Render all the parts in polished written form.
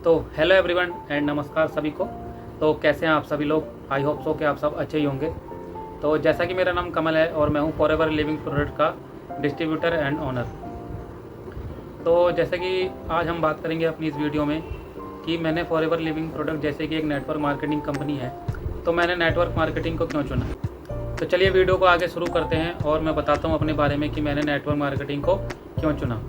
तो hello everyone and नमस्कार सभी को। तो कैसे हैं आप सभी लोग? आई होप सो कि आप सब अच्छे ही होंगे। तो जैसा कि मेरा नाम कमल है और मैं हूं फॉरएवर लिविंग प्रोडक्ट का डिस्ट्रीब्यूटर एंड ओनर। तो जैसे कि आज हम बात करेंगे अपनी इस वीडियो में कि मैंने फॉरएवर लिविंग प्रोडक्ट जैसे कि एक नेटवर्क मार्केटिंग कंपनी है, तो मैंने नेटवर्क मार्केटिंग को क्यों चुना। तो चलिए वीडियो को आगे शुरू करते हैं और मैं बताता हूँ अपने बारे में कि मैंने नेटवर्क मार्केटिंग को क्यों चुना।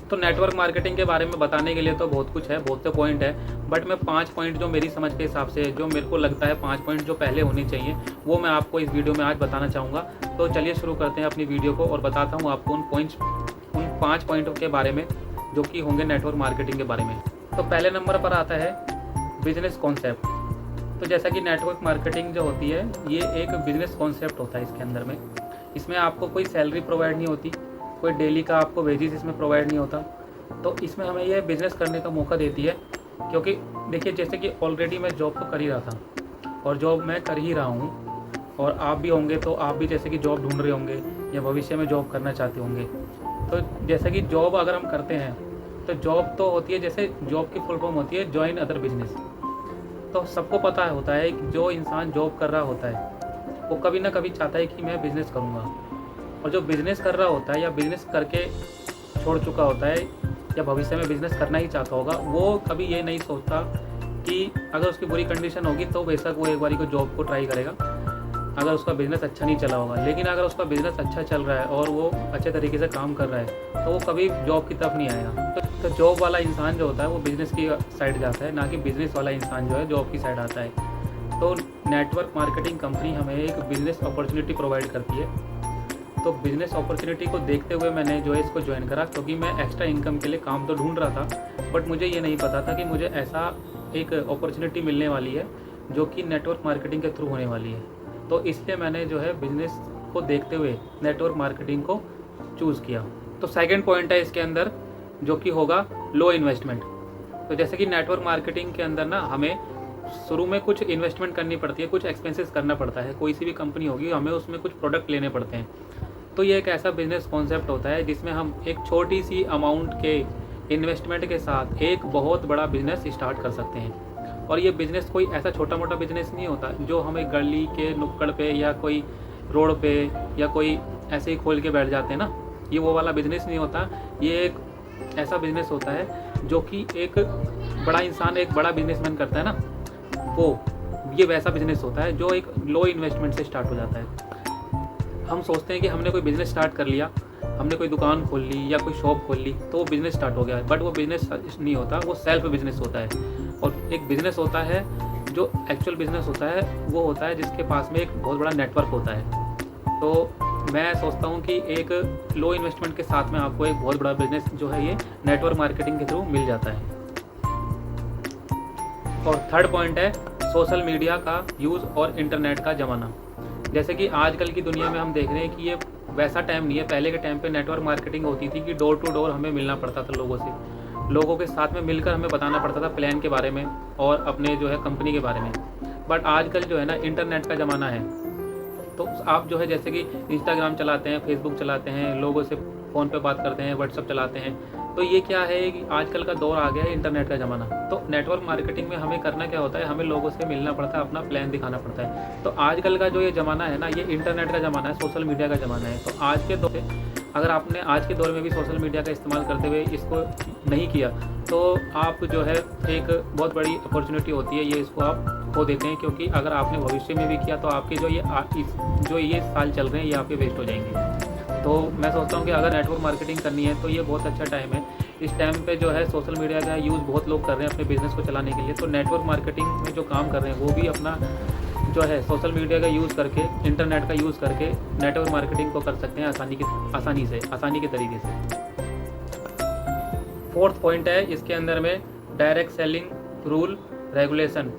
तो नेटवर्क मार्केटिंग के बारे में बताने के लिए तो बहुत कुछ है, बहुत से पॉइंट है, बट मैं 5 पॉइंट जो मेरी समझ के हिसाब से, जो मेरे को लगता है 5 पॉइंट जो पहले होने चाहिए, वो मैं आपको इस वीडियो में आज बताना चाहूँगा। तो चलिए शुरू करते हैं अपनी वीडियो को और बताता हूँ आपको उन 5 पॉइंटों के बारे में जो कि होंगे नेटवर्क मार्केटिंग के बारे में। तो पहले नंबर पर आता है बिजनेस कॉन्सेप्ट। तो जैसा कि नेटवर्क मार्केटिंग जो होती है, ये एक बिजनेस कॉन्सेप्ट होता है। इसके अंदर में इसमें आपको कोई सैलरी प्रोवाइड नहीं होती, कोई डेली का आपको वेजेस इसमें प्रोवाइड नहीं होता। तो इसमें हमें ये बिज़नेस करने का मौका देती है, क्योंकि देखिए जैसे कि ऑलरेडी मैं जॉब तो कर ही रहा था और जॉब मैं कर ही रहा हूँ, और आप भी होंगे तो आप भी जैसे कि जॉब ढूंढ रहे होंगे या भविष्य में जॉब करना चाहते होंगे। तो जैसे कि जॉब अगर हम करते हैं तो जॉब तो होती है, जैसे जॉब की फुल फॉर्म होती है जॉइन अदर बिजनेस। तो सबको पता होता है कि जो इंसान जॉब कर रहा होता है वो कभी ना कभी चाहता है कि मैं बिज़नेस करूँगा, और जो बिज़नेस कर रहा होता है या बिज़नेस करके छोड़ चुका होता है या भविष्य में बिज़नेस करना ही चाहता होगा, वो कभी ये नहीं सोचता कि अगर उसकी बुरी कंडीशन होगी तो बेशक वो एक बारी को जॉब को ट्राई करेगा अगर उसका बिज़नेस अच्छा नहीं चला होगा। लेकिन अगर उसका बिज़नेस अच्छा चल रहा है और वो अच्छे तरीके से काम कर रहा है तो वो कभी जॉब की तरफ नहीं आएगा। तो जॉब वाला इंसान जो होता है वो बिज़नेस की साइड जाता है, ना कि बिज़नेस वाला इंसान जो है जॉब की साइड आता है। तो नेटवर्क मार्केटिंग कंपनी हमें एक बिज़नेस अपॉर्चुनिटी प्रोवाइड करती है। तो बिज़नेस अपॉर्चुनिटी को देखते हुए मैंने जो है इसको ज्वाइन करा, क्योंकि मैं एक्स्ट्रा इनकम के लिए काम तो ढूंढ रहा था, बट मुझे ये नहीं पता था कि मुझे ऐसा एक अपॉर्चुनिटी मिलने वाली है जो कि नेटवर्क मार्केटिंग के थ्रू होने वाली है। तो इसलिए मैंने जो है बिज़नेस को देखते हुए नेटवर्क मार्केटिंग को चूज़ किया। तो सेकेंड पॉइंट है इसके अंदर जो कि होगा लो इन्वेस्टमेंट। तो जैसे कि नेटवर्क मार्केटिंग के अंदर ना हमें शुरू में कुछ इन्वेस्टमेंट करनी पड़ती है, कुछ एक्सपेंसेस करना पड़ता है। कोई सी भी कंपनी होगी हमें उसमें कुछ प्रोडक्ट लेने पड़ते हैं। तो ये एक ऐसा बिजनेस कॉन्सेप्ट होता है जिसमें हम एक छोटी सी अमाउंट के इन्वेस्टमेंट के साथ एक बहुत बड़ा बिजनेस स्टार्ट कर सकते हैं। और ये बिज़नेस कोई ऐसा छोटा मोटा बिजनेस नहीं होता जो हमें गली के नुक्कड़ पे या कोई रोड पे या कोई ऐसे ही खोल के बैठ जाते हैं ना, ये वो वाला बिजनेस नहीं होता। ये एक ऐसा बिजनेस होता है जो कि एक बड़ा इंसान, एक बड़ा बिजनेसमैन करता है ना, वो ये वैसा बिजनेस होता है जो एक लो इन्वेस्टमेंट से स्टार्ट हो जाता है। हम सोचते हैं कि हमने कोई बिज़नेस स्टार्ट कर लिया, हमने कोई दुकान खोल ली या कोई शॉप खोल ली तो वो बिज़नेस स्टार्ट हो गया, बट वो बिज़नेस नहीं होता, वो सेल्फ बिज़नेस होता है। और एक बिज़नेस होता है जो एक्चुअल बिज़नेस होता है, वो होता है जिसके पास में एक बहुत बड़ा नेटवर्क होता है। तो मैं सोचता हूँ कि एक लो इन्वेस्टमेंट के साथ में आपको एक बहुत बड़ा बिज़नेस जो है ये नेटवर्क मार्केटिंग के थ्रू मिल जाता है। और थर्ड पॉइंट है सोशल मीडिया का यूज़ और इंटरनेट का ज़माना। जैसे कि आजकल की दुनिया में हम देख रहे हैं कि ये वैसा टाइम नहीं है। पहले के टाइम पे नेटवर्क मार्केटिंग होती थी कि डोर टू डोर हमें मिलना पड़ता था लोगों से, लोगों के साथ में मिलकर हमें बताना पड़ता था प्लान के बारे में और अपने जो है कंपनी के बारे में। बट आजकल जो है ना इंटरनेट का ज़माना है, तो आप जो है जैसे कि इंस्टाग्राम चलाते हैं, फेसबुक चलाते हैं, लोगों से फ़ोन पे बात करते हैं, व्हाट्सअप चलाते हैं। तो ये क्या है कि आजकल का दौर आ गया है इंटरनेट का ज़माना। तो नेटवर्क मार्केटिंग में हमें करना क्या होता है, हमें लोगों से मिलना पड़ता है, अपना प्लान दिखाना पड़ता है। तो आजकल का जो ये ज़माना है ना, ये इंटरनेट का ज़माना है, सोशल मीडिया का ज़माना है। तो आज के दौर में अगर आपने आज के दौर में भी सोशल मीडिया का इस्तेमाल करते हुए इसको नहीं किया तो आप जो है एक बहुत बड़ी अपॉर्चुनिटी होती है, ये इसको आप खो देते हैं। क्योंकि अगर आपने भविष्य में भी किया तो आपके जो ये साल चल रहे हैं ये आपके वेस्ट हो जाएंगे। तो मैं सोचता हूँ कि अगर नेटवर्क मार्केटिंग करनी है तो ये बहुत अच्छा टाइम है। इस टाइम पे जो है सोशल मीडिया का यूज़ बहुत लोग कर रहे हैं अपने बिज़नेस को चलाने के लिए। तो नेटवर्क मार्केटिंग में जो काम कर रहे हैं वो भी अपना जो है सोशल मीडिया का यूज़ करके, इंटरनेट का यूज़ करके नेटवर्क मार्केटिंग को कर सकते हैं आसानी के तरीके से। फोर्थ पॉइंट है इसके अंदर में डायरेक्ट सेलिंग रूल रेगुलेशन।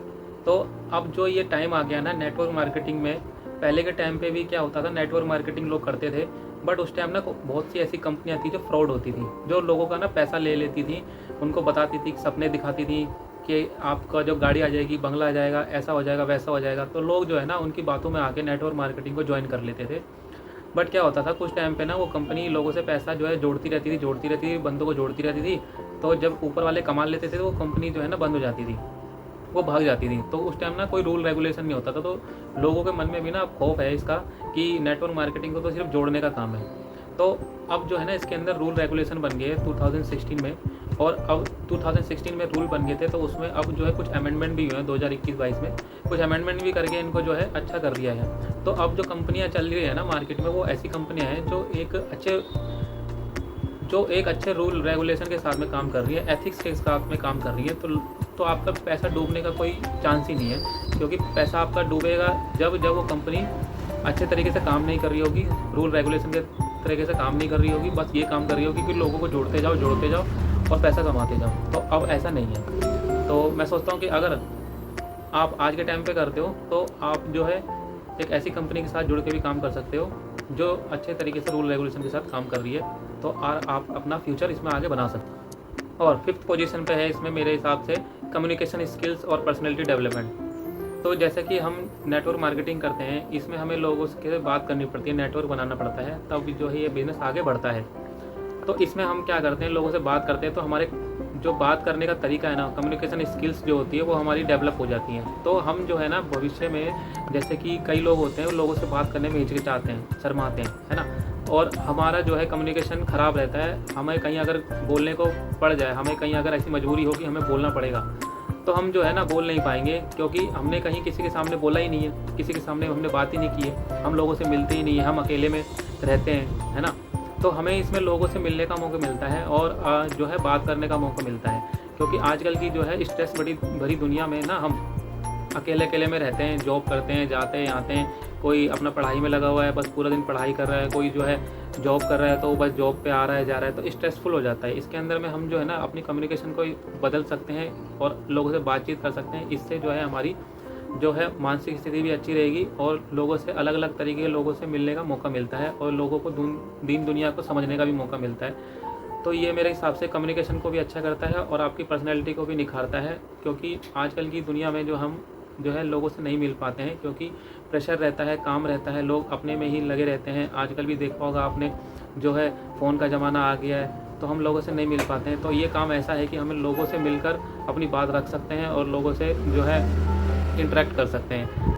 तो अब जो ये टाइम आ गया ना नेटवर्क मार्केटिंग में, पहले के टाइम पे भी क्या होता था, नेटवर्क मार्केटिंग लोग करते थे, बट उस टाइम ना बहुत सी ऐसी कंपनियां थी जो फ्रॉड होती थी, जो लोगों का ना पैसा ले लेती थी, उनको बताती थी, सपने दिखाती थी कि आपका जो गाड़ी आ जाएगी, बंगला आ जाएगा, ऐसा हो जाएगा, वैसा हो जाएगा। तो लोग जो है ना उनकी बातों में आके नेटवर्क मार्केटिंग को ज्वाइन कर लेते थे। बट क्या होता था कुछ टाइम पे ना, वो कंपनी लोगों से पैसा जो है जोड़ती रहती थी, बंदों को जोड़ती रहती थी। तो जब ऊपर वाले कमा लेते थे तो वो कंपनी जो है ना बंद हो जाती थी, वो भाग जाती थी। तो उस टाइम ना कोई रूल रेगुलेशन नहीं होता था, तो लोगों के मन में भी ना खौफ है इसका कि नेटवर्क मार्केटिंग को तो सिर्फ जोड़ने का काम है। तो अब जो है ना इसके अंदर रूल रेगुलेशन बन गए 2016 में, और अब 2016 में रूल बन गए थे, तो उसमें अब जो है कुछ अमेंडमेंट भी हुए हैं 2021-22 में, कुछ अमेंडमेंट भी करके इनको जो है अच्छा कर दिया है। तो अब जो कंपनियां चल रही है ना मार्केट में, वो ऐसी कंपनियां हैं जो एक अच्छे रूल रेगुलेशन के साथ में काम कर रही है, एथिक्स के साथ में काम कर रही है। तो आपका पैसा डूबने का कोई चांस ही नहीं है, क्योंकि पैसा आपका डूबेगा जब वो कंपनी अच्छे तरीके से काम नहीं कर रही होगी, रूल रेगुलेशन के तरीके से काम नहीं कर रही होगी, बस ये काम कर रही होगी कि लोगों को जोड़ते जाओ और पैसा कमाते जाओ। तो अब ऐसा नहीं है। तो मैं सोचता हूँ कि अगर आप आज के टाइम पे करते हो तो आप जो है एक ऐसी कंपनी के साथ जुड़ के भी काम कर सकते हो जो अच्छे तरीके से रूल रेगुलेशन के साथ काम कर रही है, तो आप अपना फ्यूचर इसमें आगे बना सकते हो। और 5th पोजीशन पे है इसमें मेरे हिसाब से कम्युनिकेशन स्किल्स और पर्सनैलिटी डेवलपमेंट। तो जैसे कि हम नेटवर्क मार्केटिंग करते हैं, इसमें हमें लोगों से बात करनी पड़ती है, नेटवर्क बनाना पड़ता है, तब जो है ये बिज़नेस आगे बढ़ता है। तो इसमें हम क्या करते हैं, लोगों से बात करते हैं, तो हमारे जो बात करने का तरीका है ना, कम्युनिकेशन स्किल्स जो होती है वो हमारी डेवलप हो जाती हैं। तो हम जो है ना भविष्य में, जैसे कि कई लोग होते हैं वो लोगों से बात करने में हिचकिचाते हैं, शर्माते हैं, है ना, और हमारा जो है कम्युनिकेशन ख़राब रहता है। हमें कहीं अगर बोलने को पड़ जाए, हमें कहीं अगर ऐसी मजबूरी होगी हमें बोलना पड़ेगा, तो हम जो है ना बोल नहीं पाएंगे, क्योंकि हमने कहीं किसी के सामने बोला ही नहीं है, किसी के सामने हमने बात ही नहीं की है, हम लोगों से मिलते ही नहीं है, हम अकेले में रहते हैं, है ना। तो हमें इसमें लोगों से मिलने का मौका मिलता है और जो है बात करने का मौका मिलता है, क्योंकि आजकल की जो है स्ट्रेस भरी दुनिया में ना हम अकेले में रहते हैं, जॉब करते हैं, जाते हैं आते हैं, कोई अपना पढ़ाई में लगा हुआ है, बस पूरा दिन पढ़ाई कर रहा है, कोई जो है जॉब कर रहा है तो बस जॉब पे आ रहा है जा रहा है, तो स्ट्रेसफुल हो जाता है। इसके अंदर में हम जो है ना अपनी कम्युनिकेशन को बदल सकते हैं और लोगों से बातचीत कर सकते हैं। इससे जो है हमारी जो है मानसिक स्थिति भी अच्छी रहेगी और लोगों से अलग अलग तरीके के लोगों से मिलने का मौका मिलता है और लोगों को दीन दुनिया को समझने का भी मौका मिलता है। तो ये मेरे हिसाब से कम्युनिकेशन को भी अच्छा करता है और आपकी पर्सनैलिटी को भी निखारता है, क्योंकि आजकल की दुनिया में जो है लोगों से नहीं मिल पाते हैं, क्योंकि प्रेशर रहता है, काम रहता है, लोग अपने में ही लगे रहते हैं। आजकल भी देखा होगा आपने, जो है फ़ोन का ज़माना आ गया है, तो हम लोगों से नहीं मिल पाते हैं। तो ये काम ऐसा है कि हमें लोगों से मिलकर अपनी बात रख सकते हैं और लोगों से जो है इंटरेक्ट कर सकते हैं।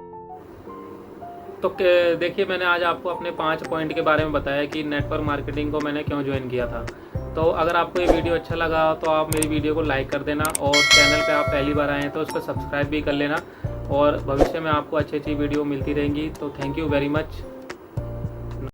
तो देखिए, मैंने आज आपको अपने 5 पॉइंट के बारे में बताया कि नेटवर्क मार्केटिंग को मैंने क्यों ज्वाइन किया था। तो अगर आपको ये वीडियो अच्छा लगा तो आप मेरी वीडियो को लाइक कर देना, और चैनल पे आप पहली बार आए हैं तो उसको सब्सक्राइब भी कर लेना, और भविष्य में आपको अच्छी वीडियो मिलती रहेंगी। तो थैंक यू वेरी मच।